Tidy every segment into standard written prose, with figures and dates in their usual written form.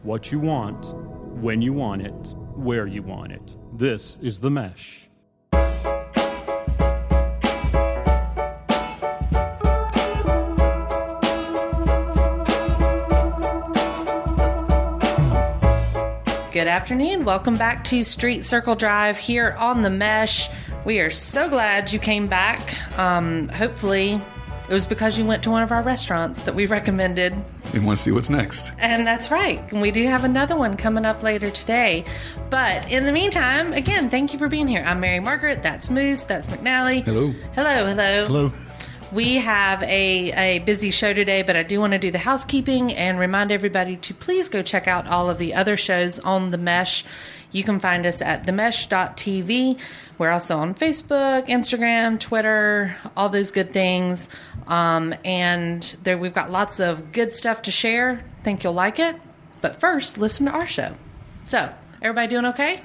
what you want, when you want it, where you want it. This is The Mesh. Good afternoon. Welcome back to Street Circle Drive here on The Mesh. We are so glad you came back. Hopefully it was because you went to one of our restaurants that we recommended. We want to see what's next. And that's right. And we do have another one coming up later today. But in the meantime, again, thank you for being here. I'm Mary-Margaret. That's Moose. That's McNally. Hello. Hello, hello. Hello. We have a busy show today, but I do want to do the housekeeping and remind everybody to please go check out all of the other shows on The Mesh. You can find us at themesh.tv. We're also on Facebook, Instagram, Twitter, all those good things. And there we've got lots of good stuff to share. Think you'll like it. But first, listen to our show. So, everybody doing okay?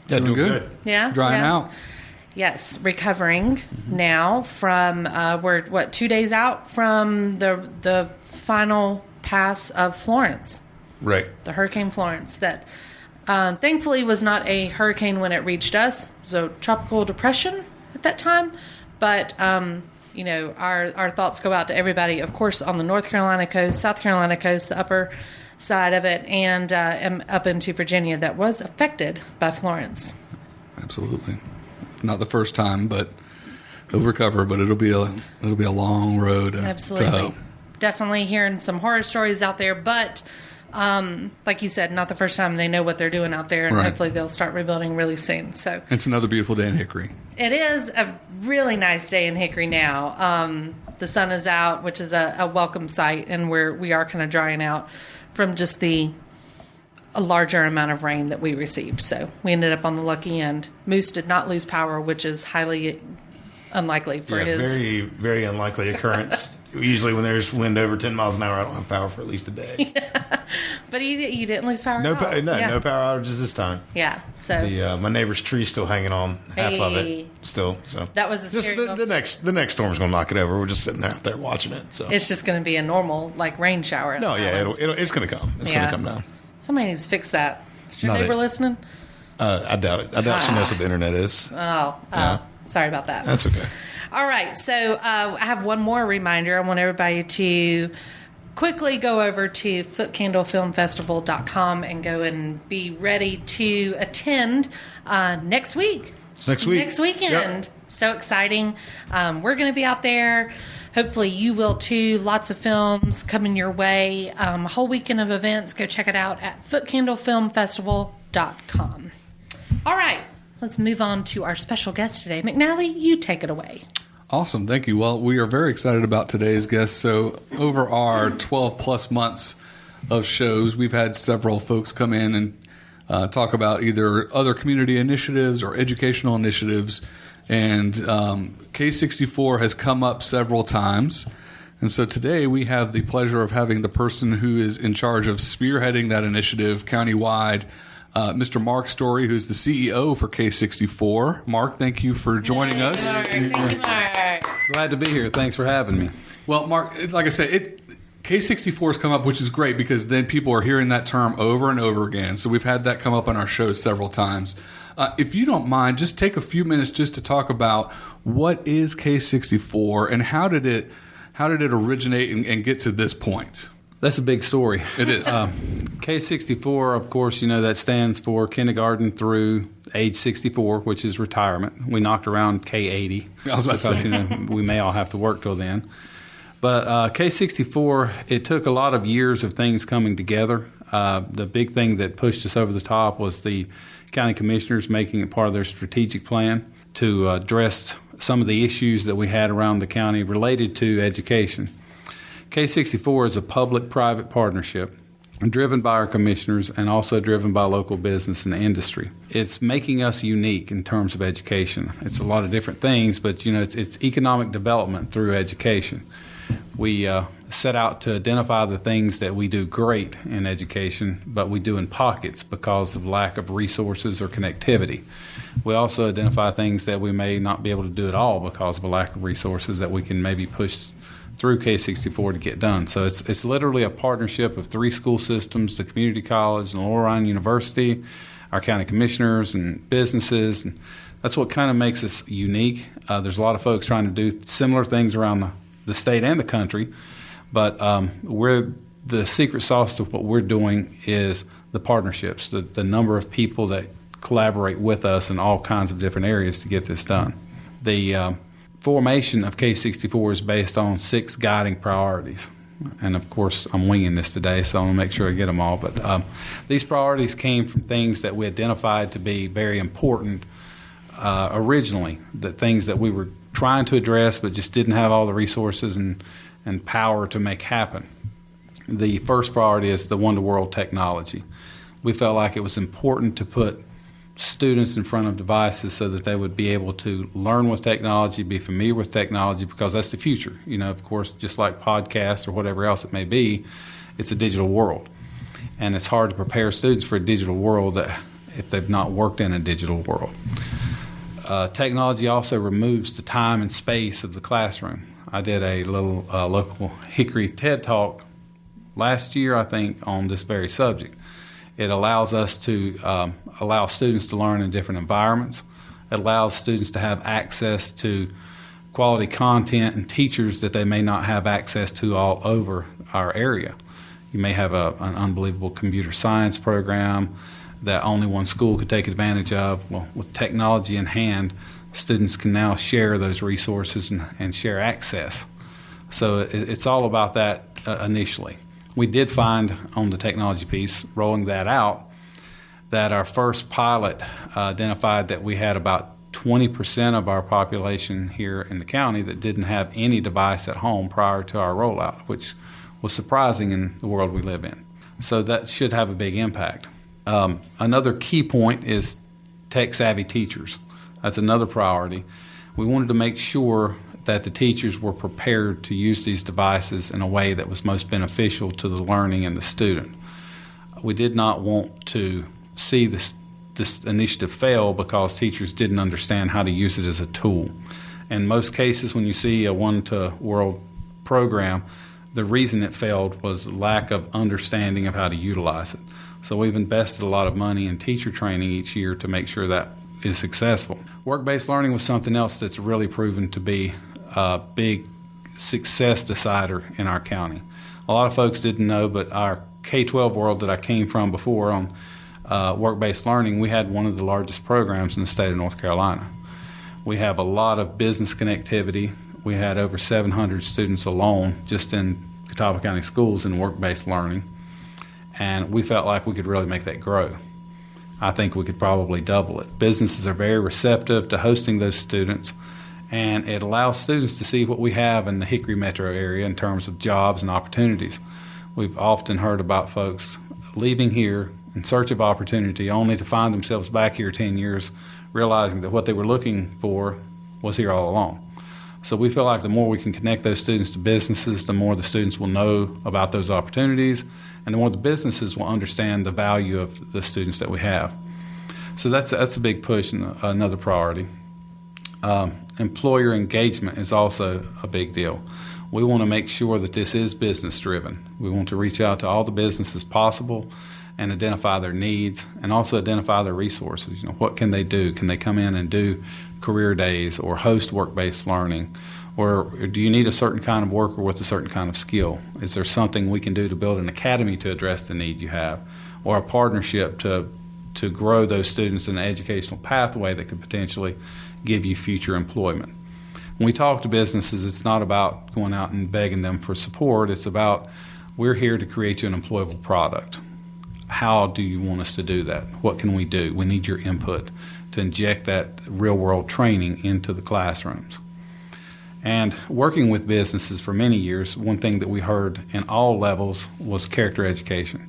Yeah, doing good. Yeah? Drying out. Yes, recovering now from, we're, 2 days out from the final pass of Florence. Right. The Hurricane Florence that thankfully was not a hurricane when it reached us. So tropical depression at that time. But, you know, our thoughts go out to everybody, of course, on the North Carolina coast, South Carolina coast, the upper side of it, and up into Virginia that was affected by Florence. Absolutely. Not the first time, but he'll recover. But it'll be a long road. Absolutely, to hoe. Definitely hearing some horror stories out there. But like you said, not the first time. They know what they're doing out there, and right. hopefully they'll start rebuilding really soon. So it's another beautiful day in Hickory. it is a really nice day in Hickory now. The sun is out, which is a welcome sight, and we are kind of drying out from just a larger amount of rain that we received. So we ended up on the lucky end. Moose did not lose power, which is highly unlikely for his. Very, very unlikely occurrence. Usually when there's wind over 10 miles an hour, I don't have power for at least a day. Yeah. But you didn't lose power No, at all. no power outages this time. Yeah. So My neighbor's tree's still hanging on, half of it still. So that was a scary the next storm's going to knock it over. We're just sitting out there watching it. So it's just going to be a normal rain shower. No, yeah, it's going to come. It's going to come down. Somebody needs to fix that. Is your Not neighbor it. listening? I doubt it. I doubt she knows what the internet is. Oh, sorry about that. That's okay. All right, so I have one more reminder. I want everybody to quickly go over to footcandlefilmfestival.com and go and be ready to attend next week. It's next week. Next weekend. Yep. So exciting. We're going to be out there. Hopefully you will too. Lots of films coming your way. A whole weekend of events. Go check it out at footcandlefilmfestival.com. All right, let's move on to our special guest today. McNally, you take it away. Awesome. Thank you. Well, we are very excited about today's guest. So over our 12-plus months of shows, we've had several folks come in and talk about either other community initiatives or educational initiatives. And K64 has come up several times. And so today we have the pleasure of having the person who is in charge of spearheading that initiative countywide, Mr. Mark Story, who's the CEO for K64. Mark, thank you for joining us. Mark. Thank you, Mark. Glad to be here. Thanks for having me. Well, Mark, like I said, K64 has come up, which is great because then people are hearing that term over and over again. So we've had that come up on our show several times. If you don't mind, just take a few minutes just to talk about what is K64 and how did it originate and get to this point? That's a big story. It is. K64, of course, that stands for kindergarten through age 64, which is retirement. We knocked around K80 I was about to say. we may all have to work till then. But K64, it took a lot of years of things coming together. The big thing that pushed us over the top was the county commissioners making it part of their strategic plan to address some of the issues that we had around the county related to education. K64 is a public-private partnership driven by our commissioners and also driven by local business and industry. It's making us unique in terms of education. It's a lot of different things, but it's economic development through education. We set out to identify the things that we do great in education, but we do in pockets because of lack of resources or connectivity. We also identify things that we may not be able to do at all because of a lack of resources that we can maybe push through K64 to get done. So it's literally a partnership of 3 school systems, the community college and Laurel Ryan University, our county commissioners and businesses. And that's what kind of makes us unique. There's a lot of folks trying to do similar things around the state and the country, but the secret sauce to what we're doing is the partnerships, the number of people that collaborate with us in all kinds of different areas to get this done. The formation of K64 is based on 6 guiding priorities. And, of course, I'm winging this today, so I'm going to make sure I get them all. But these priorities came from things that we identified to be very important originally, the things that we were trying to address but just didn't have all the resources and power to make happen. The first priority is the one-to-world technology. We felt like it was important to put students in front of devices so that they would be able to learn with technology, be familiar with technology, because that's the future. Of course, just like podcasts or whatever else it may be, it's a digital world. And it's hard to prepare students for a digital world if they've not worked in a digital world. Technology also removes the time and space of the classroom. I did a little local Hickory TED Talk last year, I think, on this very subject. It allows us to allow students to learn in different environments. It allows students to have access to quality content and teachers that they may not have access to all over our area. You may have an unbelievable computer science program that only one school could take advantage of. Well, with technology in hand, students can now share those resources and share access. So it's all about that initially. We did find on the technology piece, rolling that out, that our first pilot identified that we had about 20% of our population here in the county that didn't have any device at home prior to our rollout, which was surprising in the world we live in. So that should have a big impact. Another key point is tech-savvy teachers. That's another priority. We wanted to make sure that the teachers were prepared to use these devices in a way that was most beneficial to the learning and the student. We did not want to see this initiative fail because teachers didn't understand how to use it as a tool. In most cases, when you see a one-to-world program, the reason it failed was lack of understanding of how to utilize it. So we've invested a lot of money in teacher training each year to make sure that is successful. Work-based learning was something else that's really proven to be a big success decider in our county. A lot of folks didn't know, but our K-12 world that I came from before on work-based learning, we had one of the largest programs in the state of North Carolina. We have a lot of business connectivity. We had over 700 students alone just in Catawba County schools in work-based learning, and we felt like we could really make that grow. I think we could probably double it. Businesses are very receptive to hosting those students, and it allows students to see what we have in the Hickory metro area in terms of jobs and opportunities. We've often heard about folks leaving here in search of opportunity only to find themselves back here 10 years realizing that what they were looking for was here all along. So we feel like the more we can connect those students to businesses, the more the students will know about those opportunities, and the more the businesses will understand the value of the students that we have. So that's a big push and another priority. Employer engagement is also a big deal. We want to make sure that this is business driven. We want to reach out to all the businesses possible and identify their needs and also identify their resources. What can they do? Can they come in and do career days or host work-based learning? Or do you need a certain kind of worker with a certain kind of skill? Is there something we can do to build an academy to address the need you have? Or a partnership to grow those students in an educational pathway that could potentially give you future employment? When we talk to businesses, it's not about going out and begging them for support. It's about, we're here to create you an employable product. How do you want us to do that? What can we do? We need your input to inject that real-world training into the classrooms. And working with businesses for many years, one thing that we heard in all levels was character education.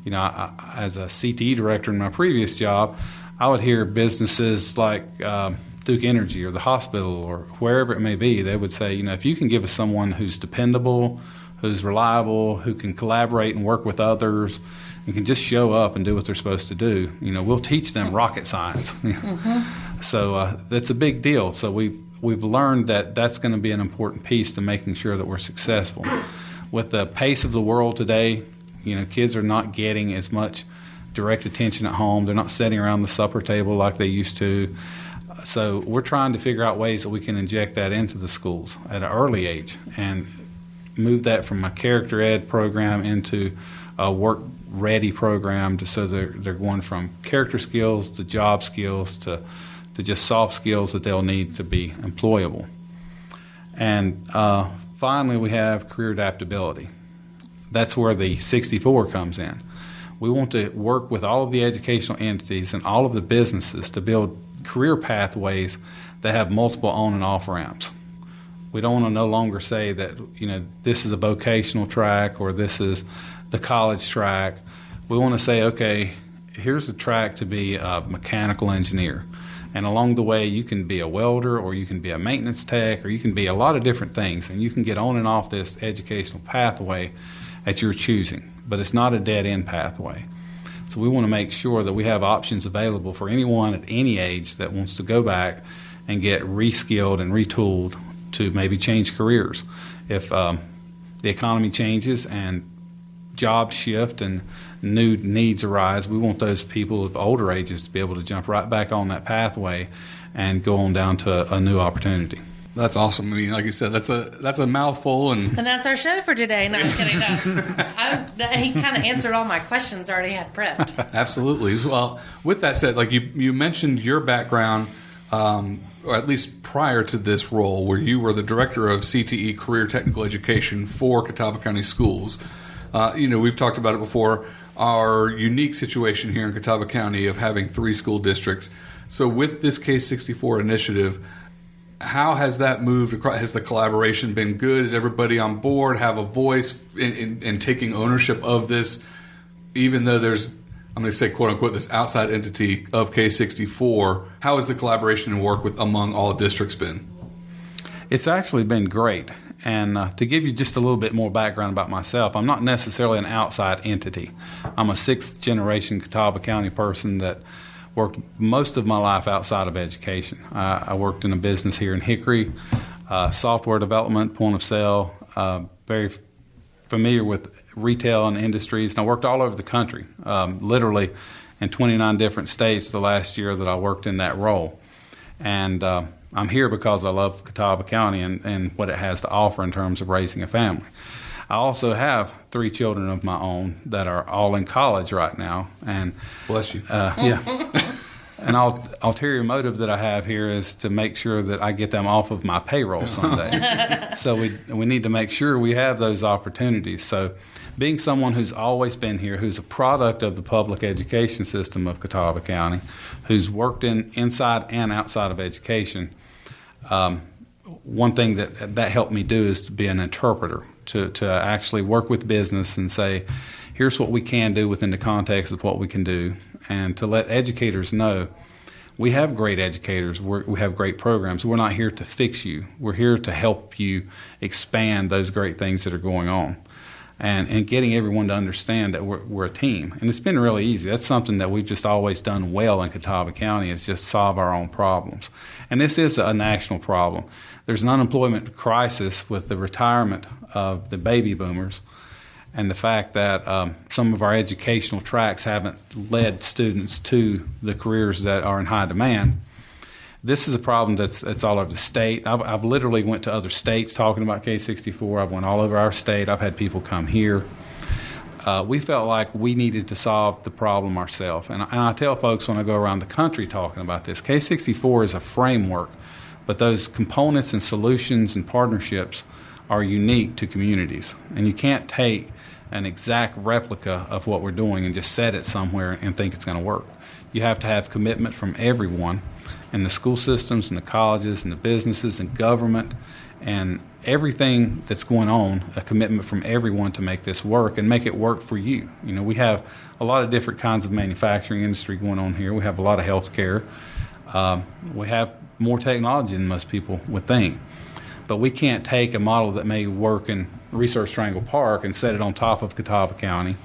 As a CTE director in my previous job, I would hear businesses like Duke Energy or the hospital or wherever it may be, they would say, if you can give us someone who's dependable, who's reliable, who can collaborate and work with others, and can just show up and do what they're supposed to do, we'll teach them rocket science. Mm-hmm. So that's a big deal. So we've we've learned that that's going to be an important piece to making sure that we're successful. With the pace of the world today, kids are not getting as much direct attention at home. They're not sitting around the supper table like they used to. So we're trying to figure out ways that we can inject that into the schools at an early age and move that from a character ed program into a work-ready program so they're going from character skills to job skills to just soft skills that they'll need to be employable. And finally, we have career adaptability. That's where the 64 comes in. We want to work with all of the educational entities and all of the businesses to build career pathways that have multiple on and off ramps. We don't want to no longer say that, this is a vocational track or this is the college track. We want to say, okay, here's a track to be a mechanical engineer. And along the way, you can be a welder or you can be a maintenance tech or you can be a lot of different things. And you can get on and off this educational pathway at your choosing. But it's not a dead-end pathway. So we want to make sure that we have options available for anyone at any age that wants to go back and get reskilled and retooled to maybe change careers. If the economy changes and jobs shift and new needs arise, we want those people of older ages to be able to jump right back on that pathway and go on down to a new opportunity. That's awesome. I mean, like you said, that's a mouthful, and that's our show for today. No, I'm kidding. No. He kind of answered all my questions I already had prepped. Absolutely. Well, with that said, like you mentioned your background, or at least prior to this role, where you were the director of CTE Career Technical Education for Catawba County Schools. We've talked about it before. Our unique situation here in Catawba County of having 3 school districts. So with this K64 initiative, how has that moved? Has the collaboration been good? Is everybody on board, have a voice in taking ownership of this, even though there's, I'm going to say, quote unquote, this outside entity of K64? How has the collaboration and work among all districts been? It's actually been great. And to give you just a little bit more background about myself, I'm not necessarily an outside entity. I'm a 6th generation Catawba County person that worked most of my life outside of education. I worked in a business here in Hickory, software development, point of sale, very familiar with retail and industries, and I worked all over the country, literally in 29 different states the last year that I worked in that role. And I'm here because I love Catawba County and what it has to offer in terms of raising a family. I also have 3 children of my own that are all in college right now. And bless you. Yeah. An ulterior motive that I have here is to make sure that I get them off of my payroll someday. So we need to make sure we have those opportunities. So being someone who's always been here, who's a product of the public education system of Catawba County, who's worked inside and outside of education, one thing that helped me do is to be an interpreter, to actually work with business and say, here's what we can do within the context of what we can do, and to let educators know we have great educators, we have great programs. We're not here to fix you. We're here to help you expand those great things that are going on, and getting everyone to understand that we're a team. And it's been really easy. That's something that we've just always done well in Catawba County, is just solve our own problems. And this is a national problem. There's an unemployment crisis with the retirement of the baby boomers, and the fact that some of our educational tracks haven't led students to the careers that are in high demand. This is a problem that's all over the state. I've literally went to other states talking about K64. I've went all over our state. I've had people come here. We felt like we needed to solve the problem ourselves. And I tell folks when I go around the country talking about this, K64 is a framework, but those components and solutions and partnerships are unique to communities. And you can't take an exact replica of what we're doing and just set it somewhere and think it's going to work. You have to have commitment from everyone, in the school systems and the colleges and the businesses and government and everything that's going on, a commitment from everyone to make this work and make it work for you. You know, we have a lot of different kinds of manufacturing industry going on here. We have a lot of health care. We have more technology than most people would think. But we can't take a model that may work in Research Triangle Park and set it on top of Catawba County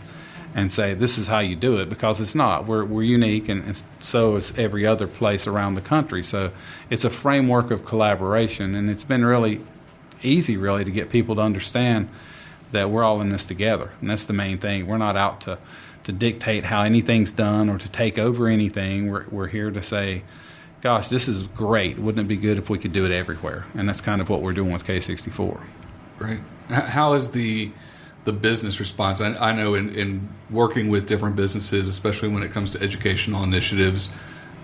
and say this is how you do it, because it's not. We're unique, and so is every other place around the country. So it's a framework of collaboration, and it's been really easy, really, to get people to understand that we're all in this together, and that's the main thing. We're not out to dictate how anything's done or to take over anything. We're here to say, gosh, this is great. Wouldn't it be good if we could do it everywhere? And that's kind of what we're doing with K64. Great. How is the business response? I know in working with different businesses, especially when it comes to educational initiatives,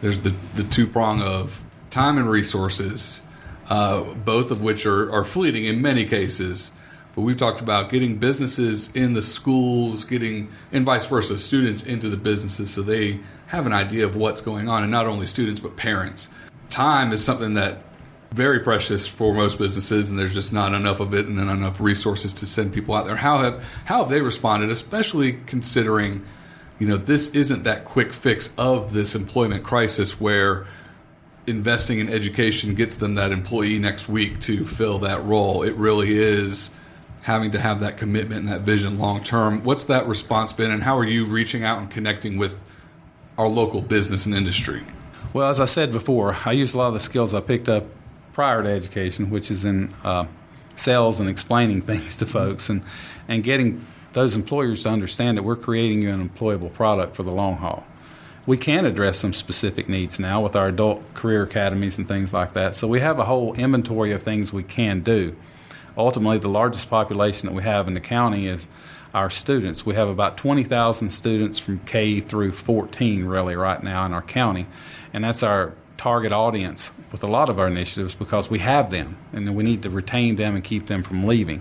there's the two-prong of time and resources, both of which are fleeting in many cases. But we've talked about getting businesses in the schools, and vice versa, students into the businesses so they have an idea of what's going on, and not only students but parents. Time is something that very precious for most businesses, and there's just not enough of it and enough resources to send people out there. How have they responded, especially considering, this isn't that quick fix of this employment crisis where investing in education gets them that employee next week to fill that role. It really is having to have that commitment and that vision long term. What's that response been, and how are you reaching out and connecting with our local business and industry? Well, as I said before, I use a lot of the skills I picked up prior to education, which is in sales and explaining things to folks, and getting those employers to understand that we're creating you an employable product for the long haul. We can address some specific needs now with our adult career academies and things like that. So we have a whole inventory of things we can do. Ultimately, the largest population that we have in the county is our students. We have about 20,000 students from K through 14 really right now in our county, and that's our target audience with a lot of our initiatives because we have them, and we need to retain them and keep them from leaving.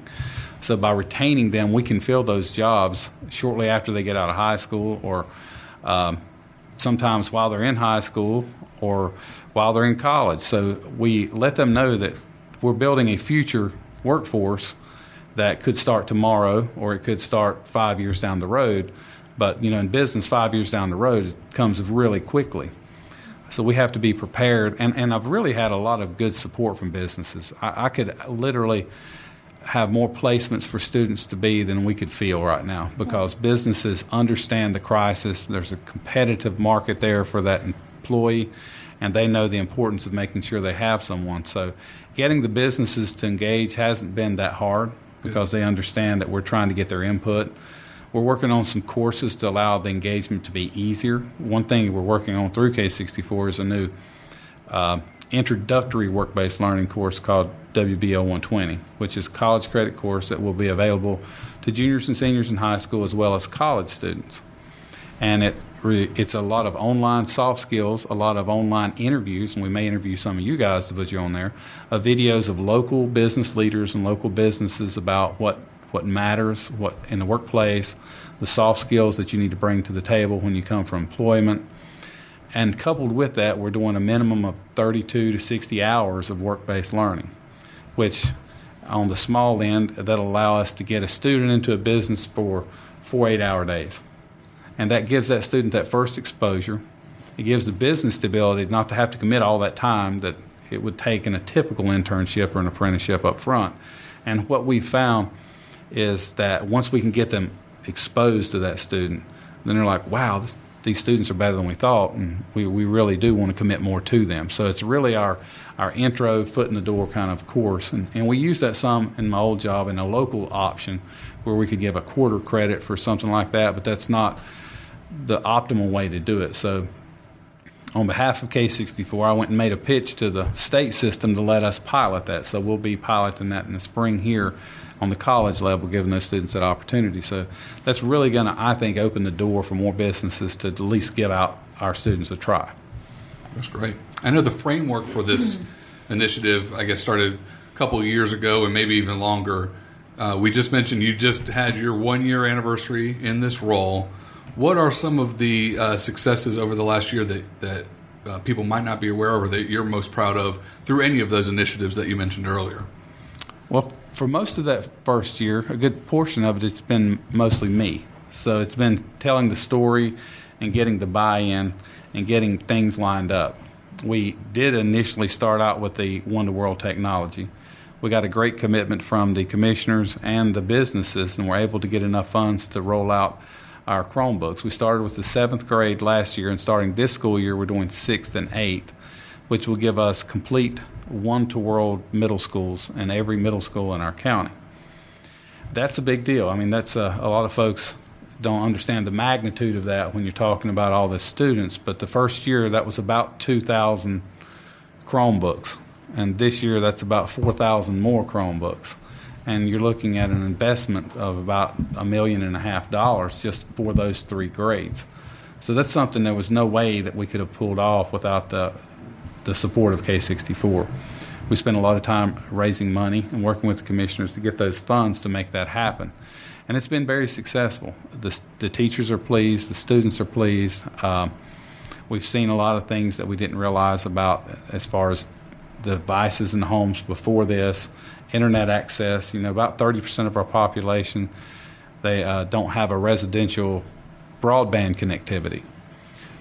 So by retaining them, we can fill those jobs shortly after they get out of high school, or sometimes while they're in high school or while they're in college. So we let them know that we're building a future workforce that could start tomorrow, or it could start 5 years down the road. But in business, 5 years down the road, it comes really quickly. So we have to be prepared, and I've really had a lot of good support from businesses. I could literally have more placements for students to be than we could fill right now, because businesses understand the crisis. There's a competitive market there for that employee, and they know the importance of making sure they have someone. So getting the businesses to engage hasn't been that hard because they understand that we're trying to get their input. We're working on some courses to allow the engagement to be easier. One thing we're working on through K64 is a new introductory work-based learning course called WBO 120, which is a college credit course that will be available to juniors and seniors in high school as well as college students. And it's a lot of online soft skills, a lot of online interviews, and we may interview some of you guys to put you on there, videos of local business leaders and local businesses about what matters, what in the workplace, the soft skills that you need to bring to the table when you come for employment. And coupled with that, we're doing a minimum of 32 to 60 hours of work-based learning, which on the small end, that'll allow us to get a student into a business for 4 8-hour days. And that gives that student that first exposure. It gives the business the ability not to have to commit all that time that it would take in a typical internship or an apprenticeship up front. And what we found is that once we can get them exposed to that student, then they're like, wow, these students are better than we thought, and we really do want to commit more to them. So it's really our intro, foot in the door kind of course. And we use that some in my old job in a local option where we could give a quarter credit for something like that, but that's not the optimal way to do it. So on behalf of K64, I went and made a pitch to the state system to let us pilot that. So we'll be piloting that in the spring here on the college level, giving those students that opportunity. So that's really going to, I think, open the door for more businesses to at least give out our students a try. That's great. I know the framework for this initiative, I guess, started a couple of years ago and maybe even longer. We just mentioned you just had your 1-year anniversary in this role. What are some of the successes over the last year that people might not be aware of or that you're most proud of through any of those initiatives that you mentioned earlier? Well, for most of that first year, a good portion of it's been mostly me. So it's been telling the story and getting the buy-in and getting things lined up. We did initially start out with the one-to-world technology. We got a great commitment from the commissioners and the businesses, and we're able to get enough funds to roll out our Chromebooks. We started with the 7th grade last year, and starting this school year, we're doing 6th and 8th, which will give us complete one-to-world middle schools in every middle school in our county. That's a big deal. I mean, that's a lot of folks don't understand the magnitude of that when you're talking about all the students, but the first year that was about 2,000 Chromebooks, and this year that's about 4,000 more Chromebooks, and you're looking at an investment of about $1.5 million just for those 3 grades. So that's something there was no way that we could have pulled off without the support of K64. We spent a lot of time raising money and working with the commissioners to get those funds to make that happen. And it's been very successful. The teachers are pleased. The students are pleased. We've seen a lot of things that we didn't realize about as far as the devices in the homes before this, internet access. About 30% of our population, they don't have a residential broadband connectivity.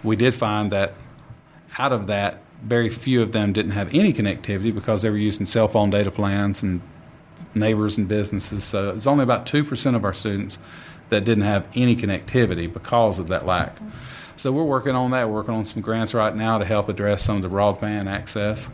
We did find that out of that, very few of them didn't have any connectivity because they were using cell phone data plans and neighbors and businesses. So it's only about 2% of our students that didn't have any connectivity because of that lack. So we're working on that. We're working on some grants right now to help address some of the broadband access.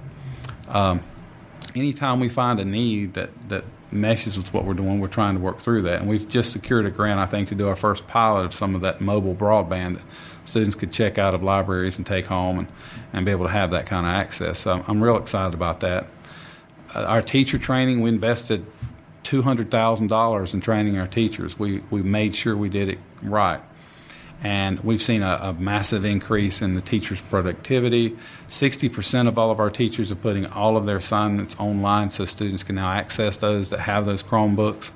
Anytime we find a need that meshes with what we're doing, we're trying to work through that. And we've just secured a grant, I think, to do our first pilot of some of that mobile broadband that students could check out of libraries and take home and be able to have that kind of access. So I'm real excited about that. Our teacher training, we invested $200,000 in training our teachers. We made sure we did it right. And we've seen a massive increase in the teachers' productivity. 60% of all of our teachers are putting all of their assignments online so students can now access those that have those Chromebooks.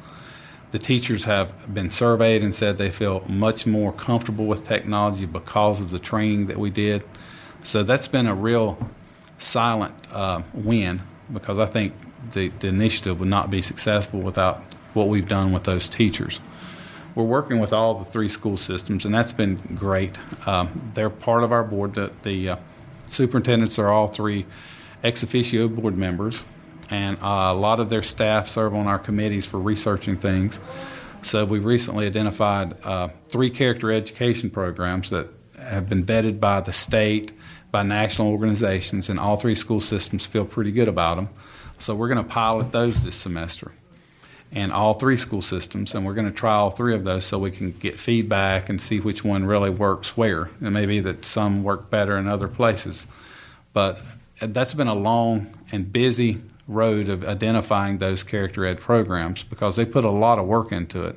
The teachers have been surveyed and said they feel much more comfortable with technology because of the training that we did. So that's been a real silent win, because I think the initiative would not be successful without what we've done with those teachers. We're working with all the 3 school systems, and that's been great. They're part of our board. The superintendents are all 3 ex officio board members, and a lot of their staff serve on our committees for researching things. So we've recently identified 3 character education programs that have been vetted by the state, by national organizations, and all 3 school systems feel pretty good about them. So we're going to pilot those this semester in all 3 school systems, and we're going to try all 3 of those so we can get feedback and see which one really works where. It may be that some work better in other places, but that's been a long and busy road of identifying those character ed programs because they put a lot of work into it.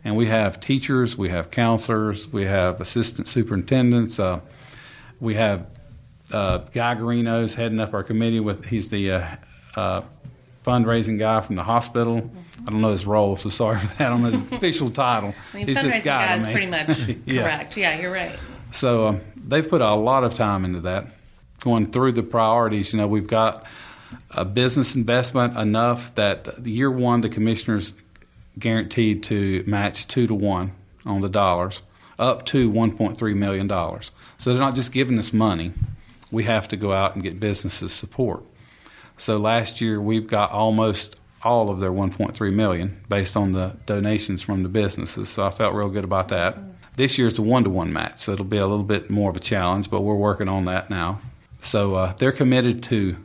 And we have teachers, we have counselors, we have assistant superintendents, we have Guy Garino's heading up our committee. He's the fundraising guy from the hospital. I don't know his role, so sorry for that on his official title. I mean, he's fundraising just guy guy to is me. pretty much Yeah. correct. Yeah, you're right. So they've put a lot of time into that. Going through the priorities, we've got a business investment enough that year 1 the commissioners guaranteed to match 2-to-1 on the dollars, up to $1.3 million. So they're not just giving us money. We have to go out and get businesses support. So last year we've got almost all of their $1.3 million based on the donations from the businesses. So I felt real good about that. This year it's a 1-to-1 match, so it'll be a little bit more of a challenge, but we're working on that now. So they're committed to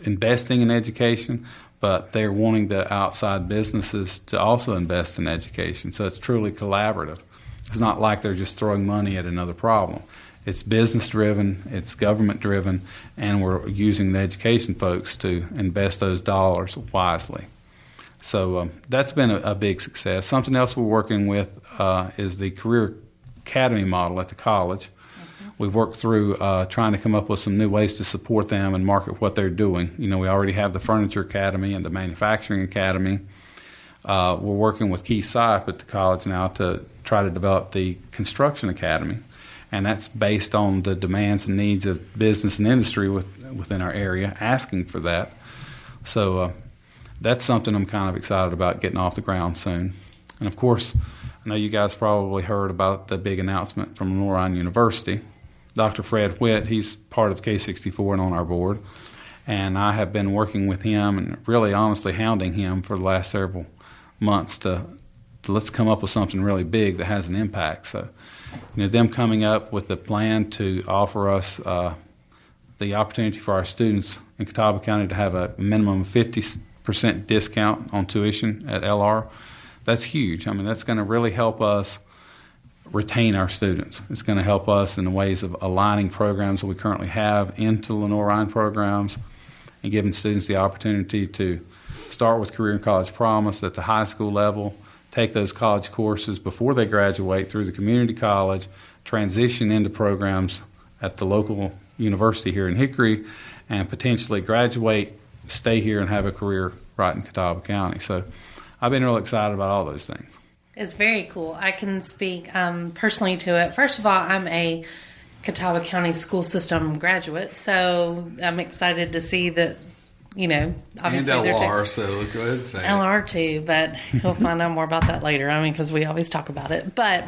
investing in education, but they're wanting the outside businesses to also invest in education. So it's truly collaborative. It's not like they're just throwing money at another problem. It's business-driven, it's government-driven, and we're using the education folks to invest those dollars wisely. So that's been a big success. Something else we're working with is the Career Academy model at the college. We've worked through trying to come up with some new ways to support them and market what they're doing. We already have the Furniture Academy and the Manufacturing Academy. We're working with Key SIPE at the college now to try to develop the Construction Academy, and that's based on the demands and needs of business and industry within our area, asking for that. So that's something I'm kind of excited about getting off the ground soon. And of course, I know you guys probably heard about the big announcement from Lenoir University. Dr. Fred Witt, he's part of K64 and on our board, and I have been working with him and really honestly hounding him for the last several months to let's come up with something really big that has an impact. So, them coming up with a plan to offer us the opportunity for our students in Catawba County to have a minimum of 50% discount on tuition at LR, that's huge. I mean, that's going to really help us retain our students. It's going to help us in the ways of aligning programs that we currently have into Lenore-Ryan programs and giving students the opportunity to start with Career and College Promise at the high school level, take those college courses before they graduate through the community college, transition into programs at the local university here in Hickory, and potentially graduate, stay here, and have a career right in Catawba County. So I've been real excited about all those things. It's very cool. I can speak personally to it. First of all, I'm a Catawba County school system graduate, so I'm excited to see that, obviously and they're LR, so go ahead and say LR too, but we'll find out more about that later. I mean, because we always talk about it. But,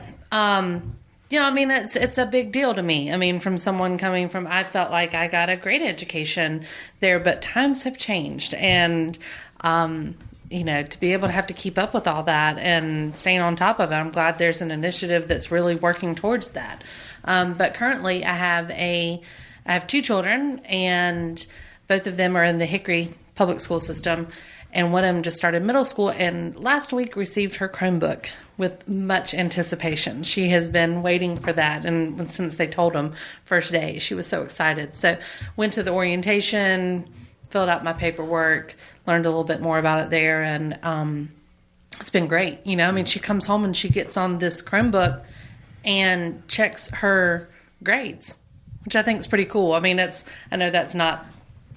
it's a big deal to me. I mean, from someone coming from, I felt like I got a great education there, but times have changed. And, to be able to have to keep up with all that and staying on top of it, I'm glad there's an initiative that's really working towards that. But currently I have 2 children, and both of them are in the Hickory public school system. And one of them just started middle school and last week received her Chromebook with much anticipation. She has been waiting for that. And since they told them first day, she was so excited. So went to the orientation, filled out my paperwork, learned a little bit more about it there. And it's been great. She comes home and she gets on this Chromebook and checks her grades, which I think is pretty cool. I know that's not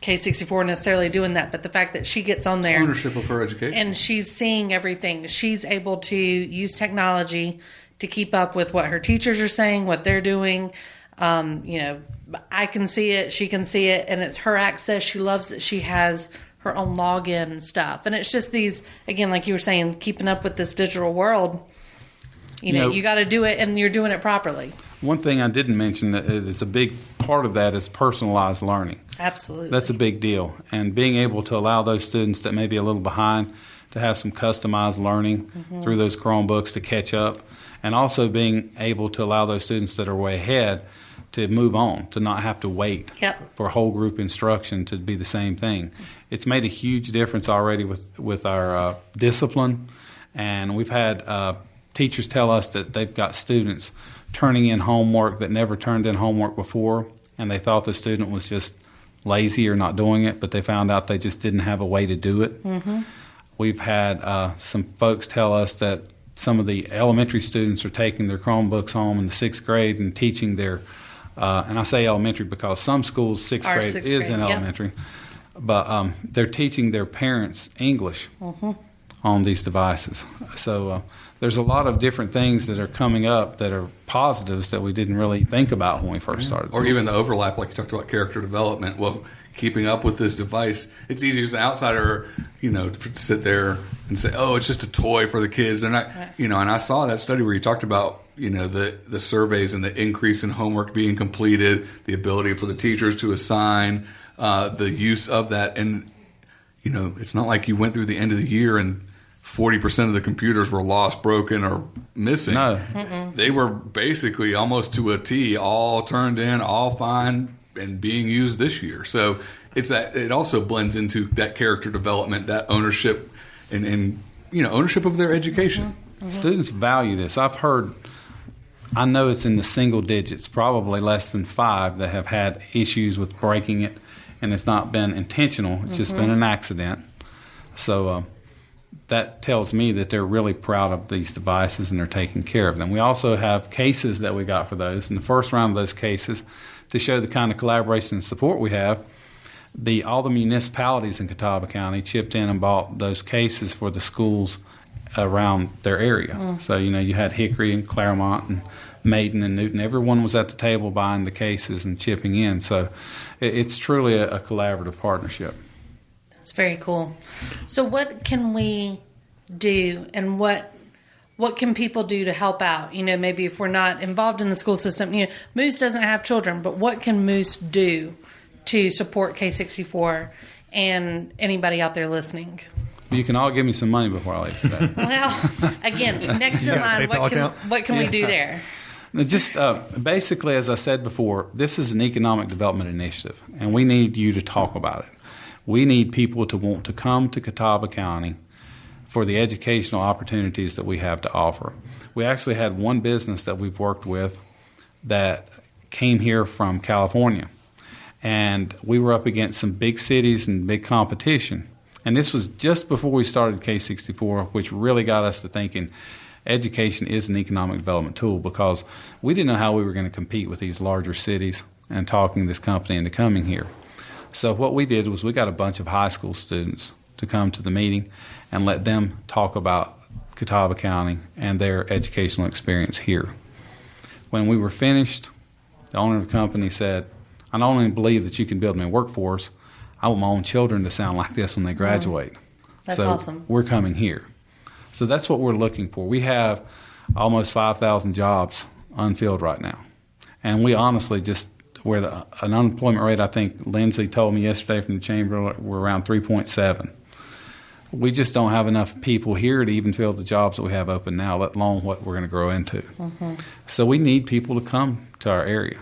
K64 necessarily doing that, but the fact that she gets on there, it's ownership of her education, and she's seeing everything. She's able to use technology to keep up with what her teachers are saying, what they're doing. I can see it, she can see it, and it's her access. She loves it. She has her own login and stuff, and it's just these, again, like you were saying, keeping up with this digital world. You got to do it, and you're doing it properly. One thing I didn't mention that is a big part of that is personalized learning. Absolutely. That's a big deal. And being able to allow those students that may be a little behind to have some customized learning through those Chromebooks to catch up. And also being able to allow those students that are way ahead to move on, to not have to wait for whole group instruction to be the same thing. It's made a huge difference already with our discipline. And we've had teachers tell us that they've got students turning in homework that never turned in homework before, and they thought the student was just lazy or not doing it, but they found out they just didn't have a way to do it. We've had some folks tell us that some of the elementary students are taking their Chromebooks home in the 6th grade and teaching their, and I say elementary because some schools 6th grade is in elementary, but they're teaching their parents English on these devices. So there's a lot of different things that are coming up that are positives that we didn't really think about when we first started. Or even the overlap, like you talked about character development. Well, keeping up with this device, it's easy as an outsider, to sit there and say, oh, it's just a toy for the kids. They're not, and I saw that study where you talked about, the surveys and the increase in homework being completed, the ability for the teachers to assign, the use of that. And, it's not like you went through the end of the year and 40% of the computers were lost, broken, or missing. No. They were basically almost to a T, all turned in, all fine, and being used this year. So it's that it also blends into that character development, that ownership, and ownership of their education. Students value this. I know it's in the single digits, probably less than 5 that have had issues with breaking it, and it's not been intentional. It's just been an accident. So that tells me that they're really proud of these devices and they're taking care of them. We also have cases that we got for those. In the first round of those cases, to show the kind of collaboration and support we have, all the municipalities in Catawba County chipped in and bought those cases for the schools around their area. So, you had Hickory and Claremont and Maiden and Newton. Everyone was at the table buying the cases and chipping in. So it's truly a collaborative partnership. That's very cool. So what can we do, and what can people do to help out? Maybe if we're not involved in the school system, Moose doesn't have children, but what can Moose do to support K64 and anybody out there listening? You can all give me some money before I leave today. Well, again, next in got a line, PayPal account? what can we do there? Just basically, as I said before, this is an economic development initiative, and we need you to talk about it. We need people to want to come to Catawba County for the educational opportunities that we have to offer. We actually had one business that we've worked with that came here from California, and we were up against some big cities and big competition. And this was just before we started K64, which really got us to thinking education is an economic development tool, because we didn't know how we were going to compete with these larger cities and talking this company into coming here. So what we did was we got a bunch of high school students to come to the meeting and let them talk about Catawba County and their educational experience here. When we were finished, the owner of the company said, "I not only believe that you can build me a workforce, I want my own children to sound like this when they graduate." That's awesome. We're coming here. So that's what we're looking for. We have almost 5,000 jobs unfilled right now. And we honestly we're at an unemployment rate, I think Lindsay told me yesterday from the chamber, we're around 3.7. We just don't have enough people here to even fill the jobs that we have open now, let alone what we're going to grow into. Mm-hmm. So we need people to come to our area.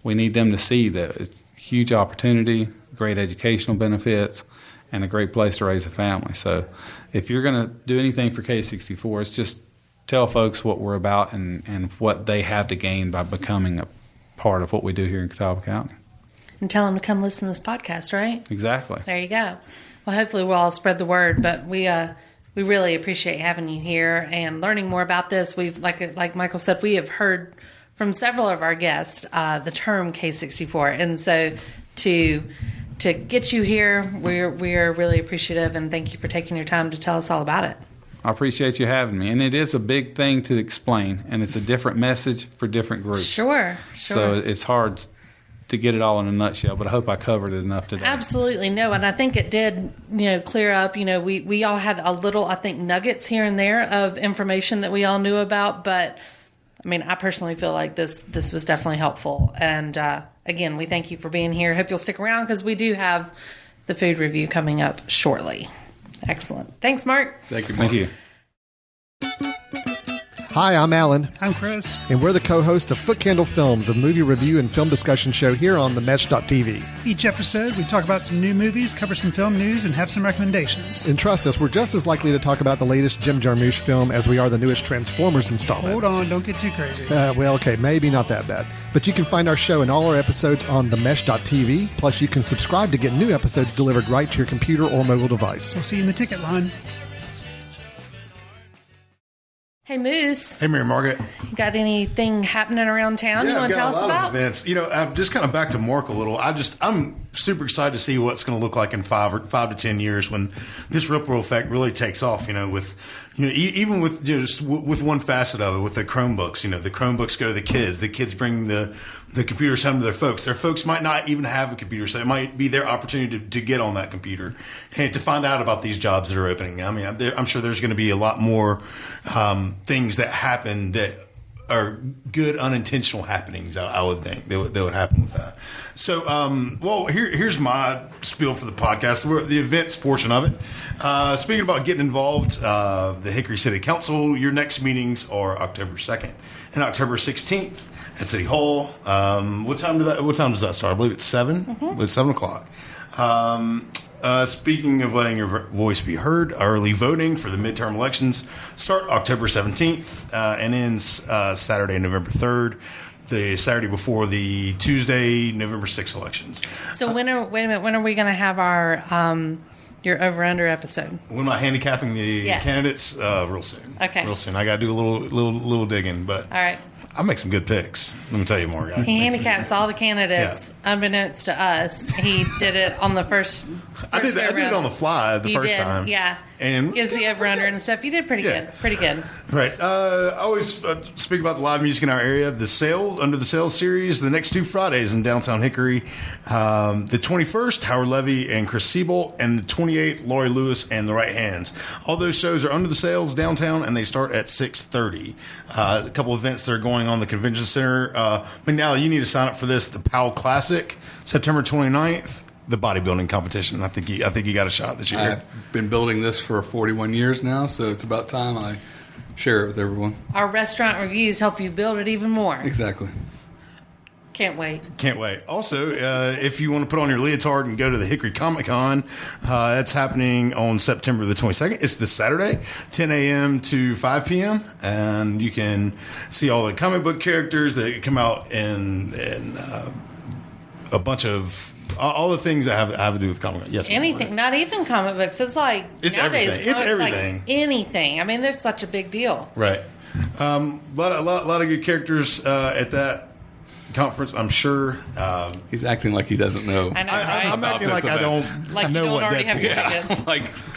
We need them to see that it's a huge opportunity, great educational benefits, and a great place to raise a family. So if you're going to do anything for K64, it's just tell folks what we're about and what they have to gain by becoming a part of what we do here in Catawba County. And tell them to come listen to this podcast, right? Exactly. There you go. Well, hopefully we'll all spread the word, but we really appreciate having you here and learning more about this. We've, like Michael said, we have heard from several of our guests the term K64, and so to get you here, we are really appreciative, and thank you for taking your time to tell us all about it. I appreciate you having me, and it is a big thing to explain, and it's a different message for different groups. Sure. So it's hard to get it all in a nutshell, but I hope I covered it enough today. Absolutely. No, and I think it did, clear up. We all had a little, I think, nuggets here and there of information that we all knew about, but I mean, I personally feel like this was definitely helpful. And again, we thank you for being here. Hope you'll stick around because we do have the food review coming up shortly. Excellent. Thanks, Mark. Thank you, Mark. Thank you. Hi, I'm Alan, I'm Chris. and we're the co-hosts of Foot Candle Films, a movie review and film discussion show here on the Mesh.tv. Each episode, we talk about some new movies, cover some film news, and have some recommendations. And trust us, we're just as likely to talk about the latest Jim Jarmusch film as we are the newest Transformers installment. Hold on, don't get too crazy. Well, okay, maybe not that bad. But you can find our show and all our episodes on the Mesh.tv. Plus, you can subscribe to get new episodes delivered right to your computer or mobile device. We'll see you in the ticket line. Hey, Moose. Hey, Mary-Margaret. Got anything happening around town you want to tell us about? Events. I'm just kind of back to Mark a little. I'm super excited to see what it's going to look like in 5 to 10 years when this ripple effect really takes off. Even with just with one facet of it, with the Chromebooks. The Chromebooks go to the kids. The kids bring the computers home to their folks. Their folks might not even have a computer, so it might be their opportunity to get on that computer and to find out about these jobs that are opening. I mean, I'm sure there's going to be a lot more things that happen that are good unintentional happenings. I would think that would happen with that. So, here's my spiel for the podcast. The events portion of it. Speaking about getting involved, the Hickory City Council. Your next meetings are October 2nd and October 16th. At City Hall. What time does that start? I believe it's 7. Mm-hmm. It's 7 o'clock. Speaking of letting your voice be heard, early voting for the midterm elections start October 17th and ends Saturday, November 3rd. The Saturday before the Tuesday, November 6th elections. So when are we going to have our your over/under episode? When am I handicapping the candidates? Real soon. Okay. Real soon. I got to do a little digging, but all right. I make some good picks. Let me tell you more, guys. He handicaps all the candidates, unbeknownst to us. He did it on the first I did it on the fly the first time. Yeah. And gives the over-under and stuff. You did pretty good. Pretty good. Right. I always speak about the live music in our area. The sale, under the sales series, the next 2 Fridays in downtown Hickory. The 21st, Howard Levy and Chris Siebel. And the 28th, Laurie Lewis and the Right Hands. All those shows are under the sales downtown, and they start at 6:30. A couple events that are going on the convention center. McNally, you need to sign up for this. The Powell Classic, September 29th. the bodybuilding competition. I think you got a shot this year. I've been building this for 41 years now, so it's about time I share it with everyone. Our restaurant reviews help you build it even more. Exactly. Can't wait. Can't wait. Also, if you want to put on your leotard and go to the Hickory Comic Con, that's happening on September the 22nd. It's this Saturday, 10 a.m. to 5 p.m. And you can see all the comic book characters that come out in a bunch of all the things that have to do with comic books. Yes, anything, not even comic books. It's like it's nowadays, everything. It's everything. Like anything. I mean, there's such a big deal. Right. Lot of good characters at that conference, I'm sure. He's acting like he doesn't know. I know, right? I'm acting like I don't like know you don't what already Deadpool have your is. tickets.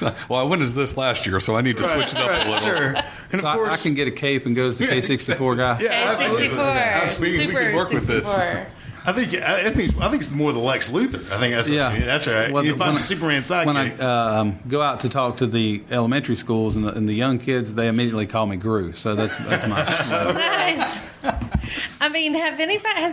Like, well, I went as this last year, so I need to switch it up a little. Sure. And So of course, I can get a cape and go as the K64 guy. yeah, absolutely. K64, Absolutely. Super we can work with this. 64. I think it's more the Lex Luthor. I think that's what Yeah. you mean. That's right. Well, you find when the Superman sidekick. When I go out to talk to the elementary schools and the young kids, they immediately call me Gru. So that's my. Nice. I mean, has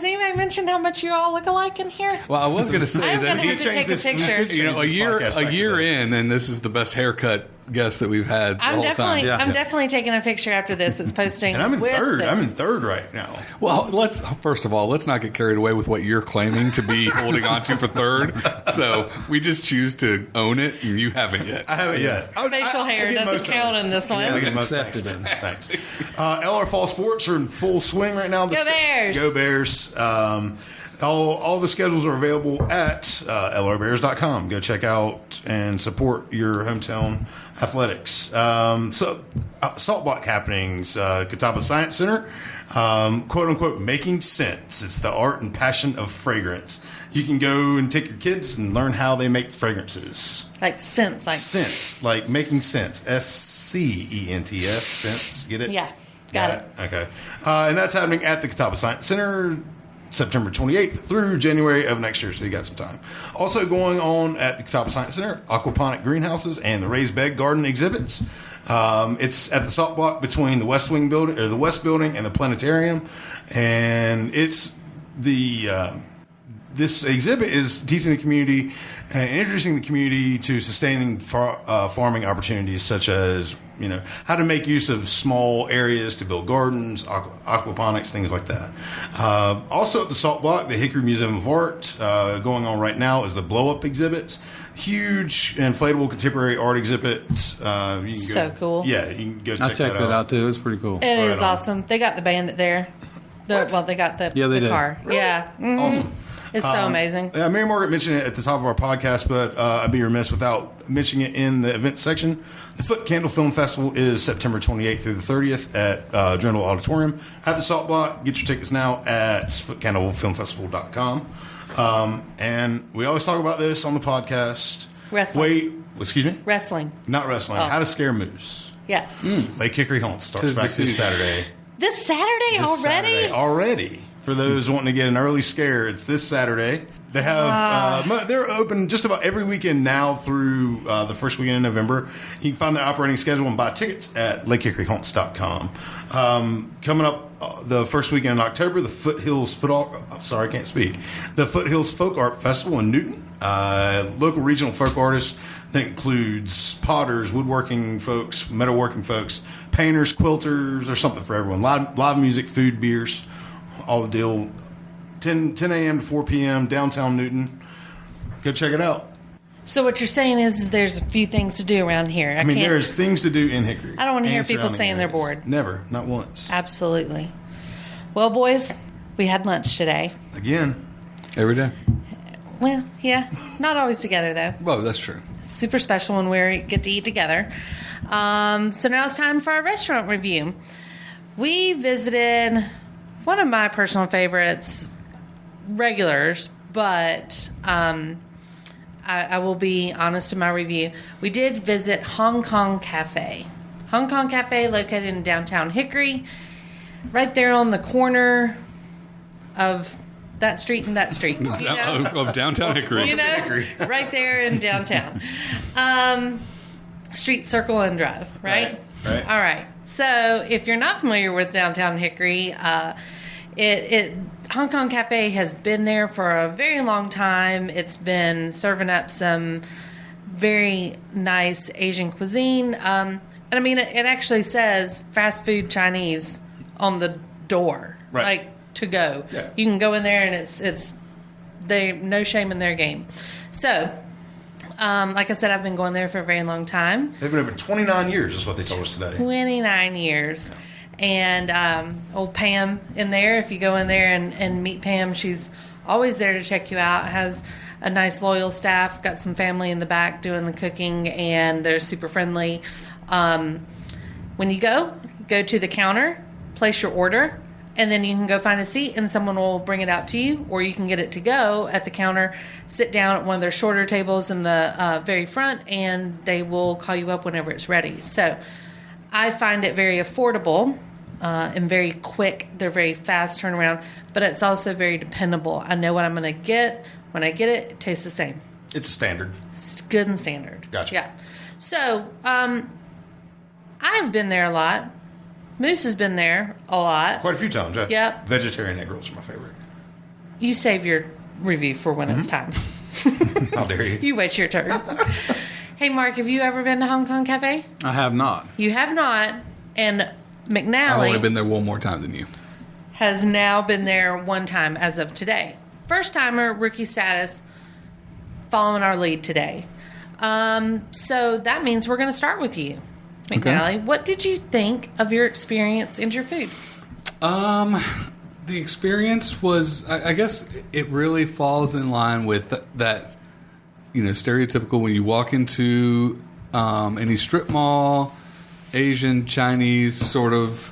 anybody mentioned how much you all look alike in here? Well, I was going to say I'm that gonna have to take a picture. you know, a year in, and this is the best haircut guest that we've had the whole time. I'm definitely taking a picture after this. It's posting. and I'm in with third. it. I'm in third right now. Well, first of all, let's not get carried away with what you're claiming to be holding on to for third. So we just choose to own it, and you haven't yet. I haven't yet. Facial hair doesn't count in this one. I get most Accepted. thanks. LR Fall Sports are in full swing right now. Go Bears! Go Bears! All the schedules are available at lrbears.com. Go check out and support your hometown athletics. Salt block happenings, Catawba Science Center, quote unquote, making sense. It's the art and passion of fragrance. You can go and take your kids and learn how they make fragrances. Like scents, like Sense, like making sense. SCENTS, sense. Get it? Yeah, got it. Okay. And that's happening at the Catawba Science Center, September 28th through January of next year, so you got some time. Also going on at the Catawba Science Center, aquaponic greenhouses and the raised bed garden exhibits. It's at the salt block between the West Wing building, or the West building, and the planetarium, and it's this exhibit is teaching the community and introducing the community to sustaining farming opportunities, such as how to make use of small areas to build gardens, aquaponics, things like that. Also at the Salt Block, the Hickory Museum of Art, going on right now is the Blow Up exhibits. Huge inflatable contemporary art exhibit. Cool. Yeah, you can go check I checked it out too. It was pretty cool. It is on. awesome. They got the bandit there. They got the they did. car. Really? Yeah. Mhm. Awesome. It's so amazing. Mary-Margaret mentioned it at the top of our podcast, but I'd be remiss without mentioning it in the events section. The Foot Candle Film Festival is September 28th through the 30th at Drendel Auditorium at the Salt Block. Get your tickets now at footcandlefilmfestival.com. And we always talk about this on the podcast. Wrestling. Excuse me? Wrestling. Not wrestling. Oh. How to Scare Moose. Yes. Lake Hickory Haunts starts Tis the back this season. Saturday. This Saturday This already? Saturday. Already. For those wanting to get an early scare, it's this Saturday. They have they're open just about every weekend now through the first weekend in November. You can find their operating schedule and buy tickets at lakehickoryhaunts.com. Coming up the first weekend in October, the Foothills The Foothills Folk Art Festival in Newton. Local regional folk artists that includes potters, woodworking folks, metalworking folks, painters, quilters. There's something for everyone. Live music, food, beers, all the deal. 10 a.m. to 4 p.m. downtown Newton. Go check it out. So what you're saying is there's a few things to do around here. I mean, there's things to do in Hickory. I don't want to hear and people surrounding saying they're areas. bored. Never. Not once. Absolutely. Well, boys, we had lunch today. Again. Every day. Well, yeah. Not always together, though. Well, that's true. Super special when we get to eat together. So now it's time for our restaurant review. We visited one of my personal favorites, regulars, but I will be honest in my review. We did visit Hong Kong Cafe. Hong Kong Cafe, located in downtown Hickory, right there on the corner of that street and that street. You know? Of downtown Hickory. You know, right there in downtown. Street Circle and Drive, right? Right. All right. So if you're not familiar with downtown Hickory, it Hong Kong Cafe has been there for a very long time. It's been serving up some very nice Asian cuisine. And I mean, it actually says fast food Chinese on the door, Right. like to go. Yeah. You can go in there and it's they no shame in their game. So, like I said, I've been going there for a very long time. They've been open 29 years, is what they told us today. 29 years. And old Pam in there, if you go in there and meet Pam, she's always there to check you out. Has a nice, loyal staff, got some family in the back doing the cooking, and they're super friendly. When you go to the counter, place your order, and then you can go find a seat and someone will bring it out to you, or you can get it to go at the counter, sit down at one of their shorter tables in the very front, and they will call you up whenever it's ready. So I find it very affordable and very quick. They're very fast turnaround, but it's also very dependable. I know what I'm going to get. When I get it, it tastes the same. It's a standard. It's good and standard. Gotcha. Yeah. So I've been there a lot. Moose has been there a lot. Quite a few times, yeah. Yep. Vegetarian egg rolls are my favorite. You save your review for when it's time. How dare you? You wait your turn. Hey, Mark, have you ever been to Hong Kong Cafe? I have not. You have not. And I've only McNally been there one more time than you. has now been there one time as of today. First timer, rookie status, following our lead today. So that means we're going to start with you, McNally. What did you think of your experience and your food? The experience was, I guess, it really falls in line with that, stereotypical when you walk into any strip mall, Asian, Chinese sort of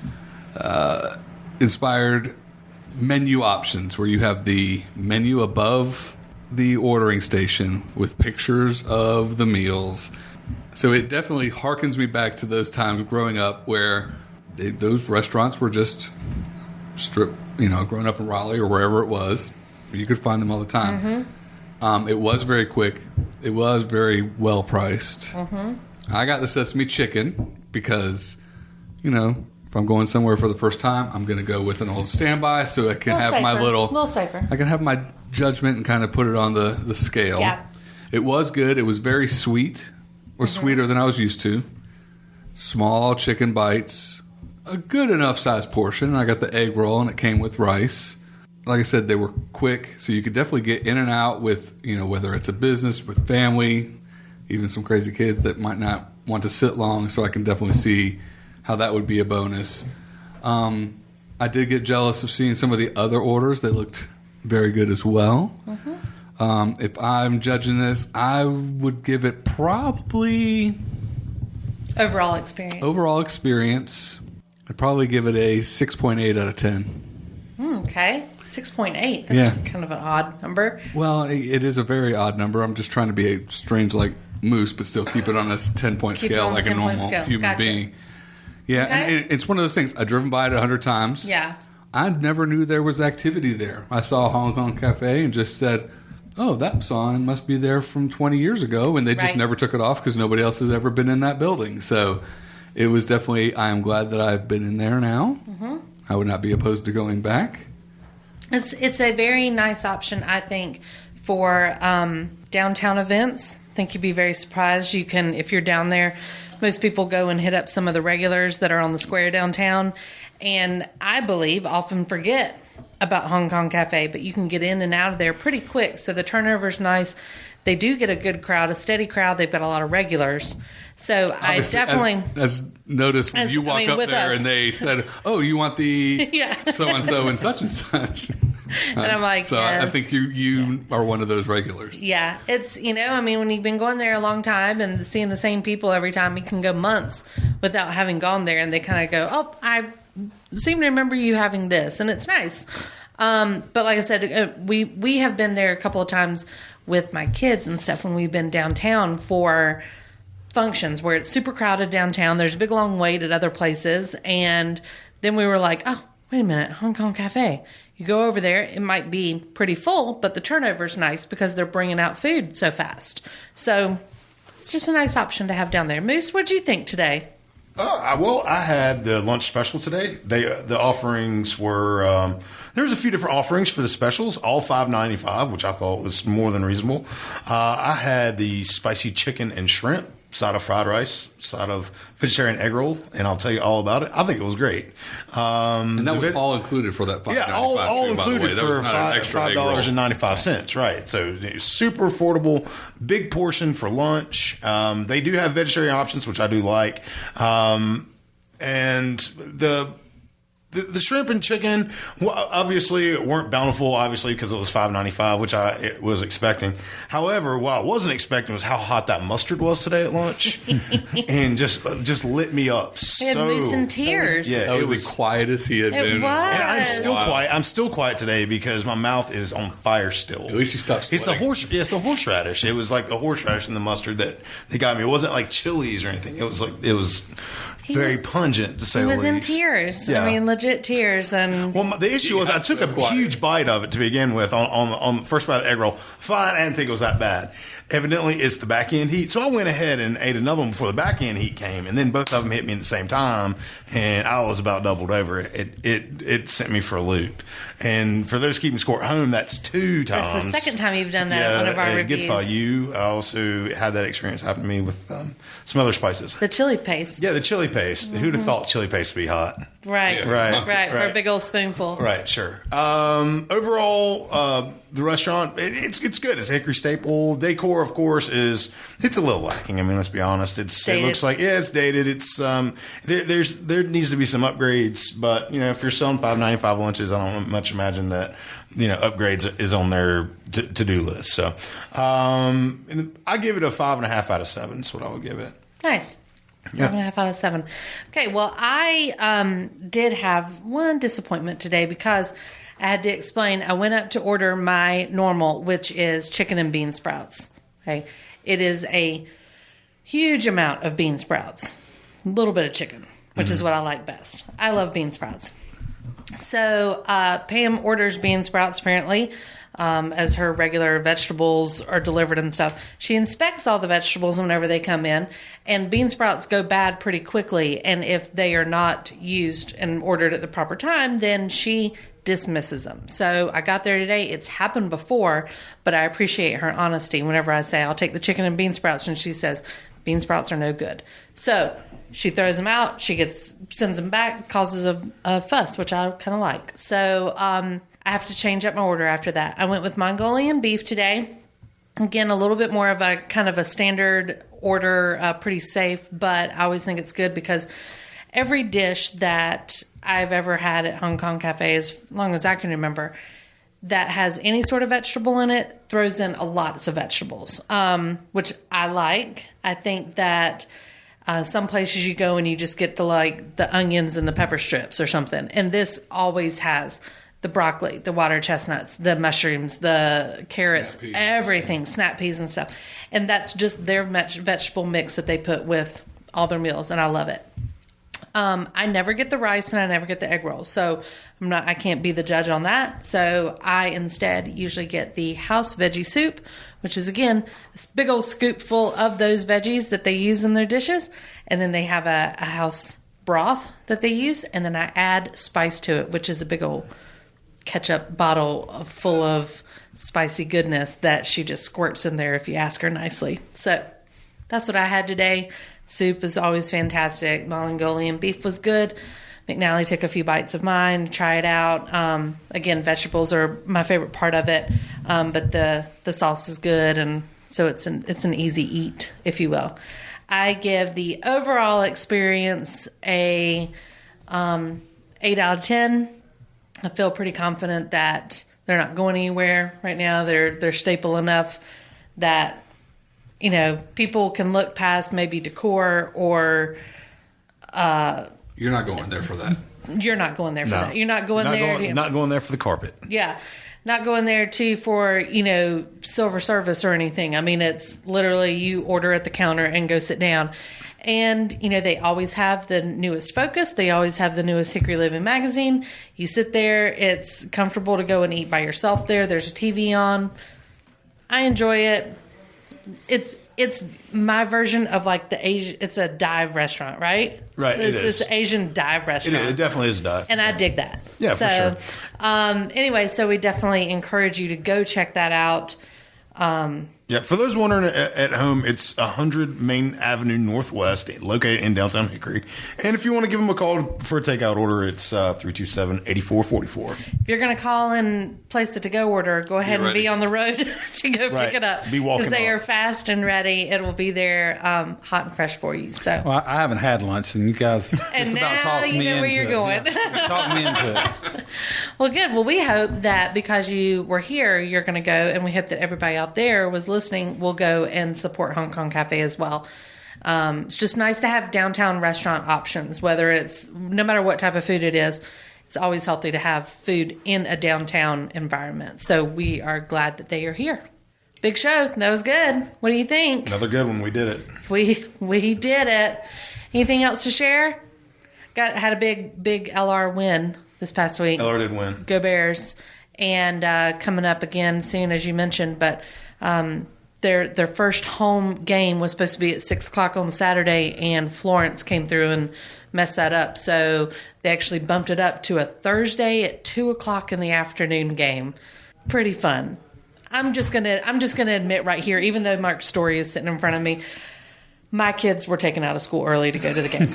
inspired menu options where you have the menu above the ordering station with pictures of the meals. So it definitely harkens me back to those times growing up where those restaurants were just growing up in Raleigh or wherever it was. You could find them all the time. Mm-hmm. It was very quick. It was very well priced. Mm-hmm. I got the sesame chicken because, if I'm going somewhere for the first time, I'm going to go with an old standby so I can have my little safer. I can have my judgment and kind of put it on the scale. Yeah. It was good. It was very sweet, or sweeter than I was used to. Small chicken bites, a good enough sized portion. I got the egg roll and it came with rice. Like I said, they were quick, so you could definitely get in and out with, whether it's a business, with family, even some crazy kids that might not want to sit long, so I can definitely see how that would be a bonus. I did get jealous of seeing some of the other orders. They looked very good as well. Mm-hmm. If I'm judging this, I would give it probably... Overall experience. I'd probably give it a 6.8 out of 10. Okay. 6.8. That's kind of an odd number. Well, it is a very odd number. I'm just trying to be a strange like Moose, but still keep it on a 10-point scale like a normal human being. Yeah, okay. And it's one of those things. I've driven by it 100 times. Yeah. I never knew there was activity there. I saw Hong Kong Cafe and just said, oh, that sign must be there from 20 years ago. And they just never took it off because nobody else has ever been in that building. So it was definitely, I am glad that I've been in there now. Mm-hmm. I would not be opposed to going back. It's a very nice option, I think, for downtown events. I think you'd be very surprised. You can, if you're down there, most people go and hit up some of the regulars that are on the square downtown. And I believe often forget about Hong Kong Cafe, but you can get in and out of there pretty quick. So the turnover's nice. They do get a good crowd, a steady crowd. They've got a lot of regulars. So obviously, I definitely... As noticed when you walk up there and they said, oh, you want the so-and-so and such and such. And I'm like, so yes. I think you are one of those regulars. Yeah. It's, when you've been going there a long time and seeing the same people every time, you can go months without having gone there. And they kind of go, oh, I seem to remember you having this. And it's nice. But like I said, we have been there a couple of times with my kids and stuff when we've been downtown for functions where it's super crowded downtown. There's a big long wait at other places. And then we were like, oh, wait a minute, Hong Kong Cafe. You go over there, it might be pretty full, but the turnover's nice because they're bringing out food so fast. So it's just a nice option to have down there. Moose, what'd you think today? I had the lunch special today. The offerings were there's a few different offerings for the specials, all $5.95, which I thought was more than reasonable. I had the spicy chicken and shrimp, side of fried rice, side of vegetarian egg roll, and I'll tell you all about it. I think it was great. And that was all included for that $5.95. Yeah, all too, included for $5.95. Right. So super affordable, big portion for lunch. They do have vegetarian options, which I do like. And the shrimp and chicken, well, obviously weren't bountiful, obviously, because it was $5.95, which I was expecting. However, what I wasn't expecting was how hot that mustard was today at lunch, and just lit me up. It had me in tears. It was the quietest he had been. It was. And I'm still quiet. I'm still quiet today because my mouth is on fire still. At least you stopped sweating. It's the horseradish. It was like the horseradish and the mustard that got me. It wasn't like chilies or anything. It was very pungent, to say the least. He was in tears. Yeah. I mean, legit tears. And the issue was I took a huge bite of it to begin with on the first bite of the egg roll. Fine, I didn't think it was that bad. Evidently, it's the back end heat. So I went ahead and ate another one before the back end heat came, and then both of them hit me at the same time, and I was about doubled over. It sent me for a loop. And for those keeping score at home, that's 2 times. That's the second time you've done that in one of our reviews. I also had that experience happen to me with some other spices. The chili paste. Yeah, the chili paste. Mm-hmm. Who'd have thought chili paste would be hot? Right. Yeah. Right. For a big old spoonful. Right, sure. Overall, the restaurant, it's good. It's a Hickory staple. Decor, of course, it's a little lacking. I mean, let's be honest. It looks like, it's dated. It's there needs to be some upgrades, but if you're selling $5.95 lunches, I don't much imagine that upgrades is on their to-do list. So I give it a 5.5 out of 7. That's what I would give it. Nice. 5.5 out of 7. Okay, well, I did have one disappointment today because I had to explain. I went up to order my normal, which is chicken and bean sprouts. Okay, it is a huge amount of bean sprouts, a little bit of chicken, which is what I like best. I love bean sprouts. So Pam orders bean sprouts apparently. As her regular vegetables are delivered and stuff. She inspects all the vegetables whenever they come in, and bean sprouts go bad pretty quickly. And if they are not used and ordered at the proper time, then she dismisses them. So I got there today. It's happened before, but I appreciate her honesty whenever I say, I'll take the chicken and bean sprouts, and she says, bean sprouts are no good. So she throws them out. She sends them back, causes a fuss, which I kind of like. So, I have to change up my order after that. I went with Mongolian beef today. Again, a little bit more of a kind of a standard order, pretty safe, but I always think it's good because every dish that I've ever had at Hong Kong Cafe, as long as I can remember, that has any sort of vegetable in it, throws in a lots of vegetables, which I like. I think that some places you go and you just get the onions and the pepper strips or something. And this always has the broccoli, the water chestnuts, the mushrooms, the carrots, everything, snap peas and stuff. And that's just their vegetable mix that they put with all their meals, and I love it. I never get the rice and I never get the egg roll, so I can't be the judge on that. So I instead usually get the house veggie soup, which is, again, this big old scoop full of those veggies that they use in their dishes. And then they have a house broth that they use, and then I add spice to it, which is a big old ketchup bottle full of spicy goodness that she just squirts in there if you ask her nicely. So that's what I had today. Soup is always fantastic. Mongolian beef was good. McNally took a few bites of mine to try it out. Again, vegetables are my favorite part of it, but the sauce is good, and so it's an easy eat, if you will. I give the overall experience a 8 out of 10. I feel pretty confident that they're not going anywhere right now. They're staple enough that, people can look past maybe decor or... You're not going there for that. You're not going there for that. You're not going there... Not going there for the carpet. Yeah. Not going there, too, for, silver service or anything. I mean, it's literally you order at the counter and go sit down. And, they always have the newest Focus. They always have the newest Hickory Living magazine. You sit there. It's comfortable to go and eat by yourself there. There's a TV on. I enjoy it. It's It's my version of like the Asian. It's a dive restaurant, right? Right, it It's is. this Asian dive restaurant. It definitely is dive. And I dig that. Yeah, so, for sure. Anyway, so we definitely encourage you to go check that out. Yeah, for those wondering at home, it's 100 Main Avenue Northwest, located in downtown Hickory. And if you want to give them a call for a takeout order, it's 327-8444. If you're going to call and place a to-go order, go ahead and ready. be on the road to go Right. pick it up. Be walking because they up. are fast and ready. It will be there hot and fresh for you. So. Well, I haven't had lunch, and you guys And just about now talked you me know into where you're it. going. Yeah, talked me into it. Well, good. Well, we hope that because you were here, you're going to go, and we hope that everybody out there was listening will go and support Hong Kong Cafe as well. It's just nice to have downtown restaurant options, whether it's no matter what type of food it is. It's always healthy to have food in a downtown environment. So we are glad that they are here. Big show. That was good. What do you think? Another good one. We did it. We did it. Anything else to share? Had a big LR win this past week. LR did win. Go Bears. And coming up again soon, as you mentioned, but their first home game was supposed to be at 6 o'clock on Saturday, and Florence came through and messed that up. So they actually bumped it up to a Thursday at 2 o'clock in the afternoon game. Pretty fun. I'm just gonna admit right here, even though Mark's story is sitting in front of me, my kids were taken out of school early to go to the game.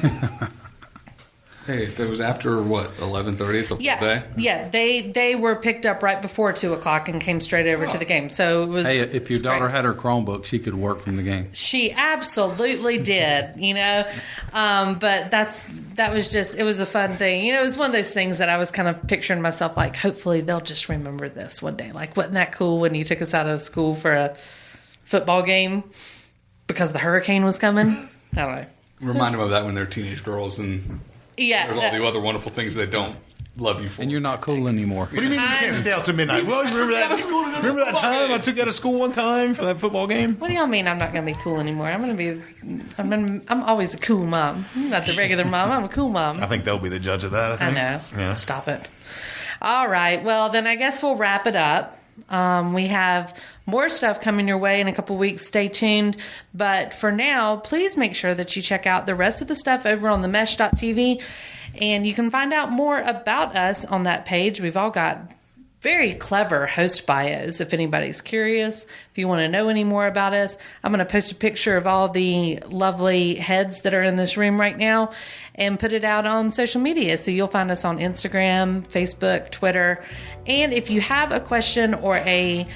Hey, if it was after, 11:30, it's a full Yeah, day? yeah. They were picked up right before 2 o'clock and came straight over to the game. So it was. Hey, if your it's daughter great. had her Chromebook, she could work from the game. She absolutely did, but that was just, it was a fun thing. It was one of those things that I was kind of picturing myself like, hopefully they'll just remember this one day. Like, wasn't that cool when you took us out of school for a football game because the hurricane was coming? I don't know. Remind them of that when they're teenage girls and Yeah. there's all the other wonderful things they don't love you for. And you're not cool anymore. What do you mean you can't stay out till midnight? Well, remember that time I took you out of school one time for that football game? What do y'all mean I'm not going to be cool anymore? I'm always a cool mom. I'm not the regular mom. I'm a cool mom. I think they'll be the judge of that. I I think. know. Yeah. Stop it. All right. Well, then I guess we'll wrap it up. We have more stuff coming your way in a couple weeks. Stay tuned. But for now, please make sure that you check out the rest of the stuff over on themesh.tv. And you can find out more about us on that page. We've all got very clever host bios if anybody's curious. If you want to know any more about us, I'm going to post a picture of all the lovely heads that are in this room right now and put it out on social media. So you'll find us on Instagram, Facebook, Twitter. And if you have a question or a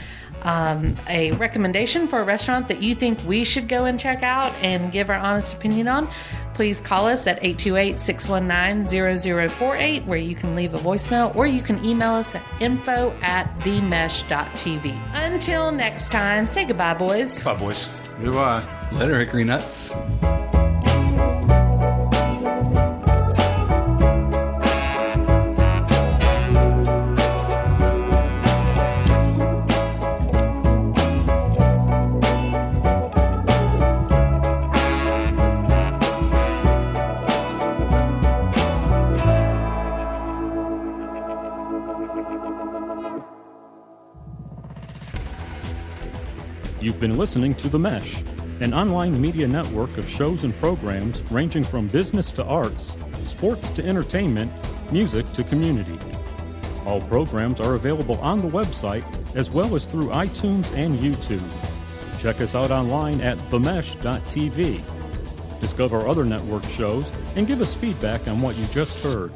recommendation for a restaurant that you think we should go and check out and give our honest opinion on, please call us at 828-619-0048, where you can leave a voicemail, or you can email us at info@themesh.tv. Until next time, say goodbye, boys. Bye, boys. Goodbye. Later, Hickory Nuts. You've been listening to The Mesh, an online media network of shows and programs ranging from business to arts, sports to entertainment, music to community. All programs are available on the website as well as through iTunes and YouTube. Check us out online at themesh.tv. Discover other network shows and give us feedback on what you just heard.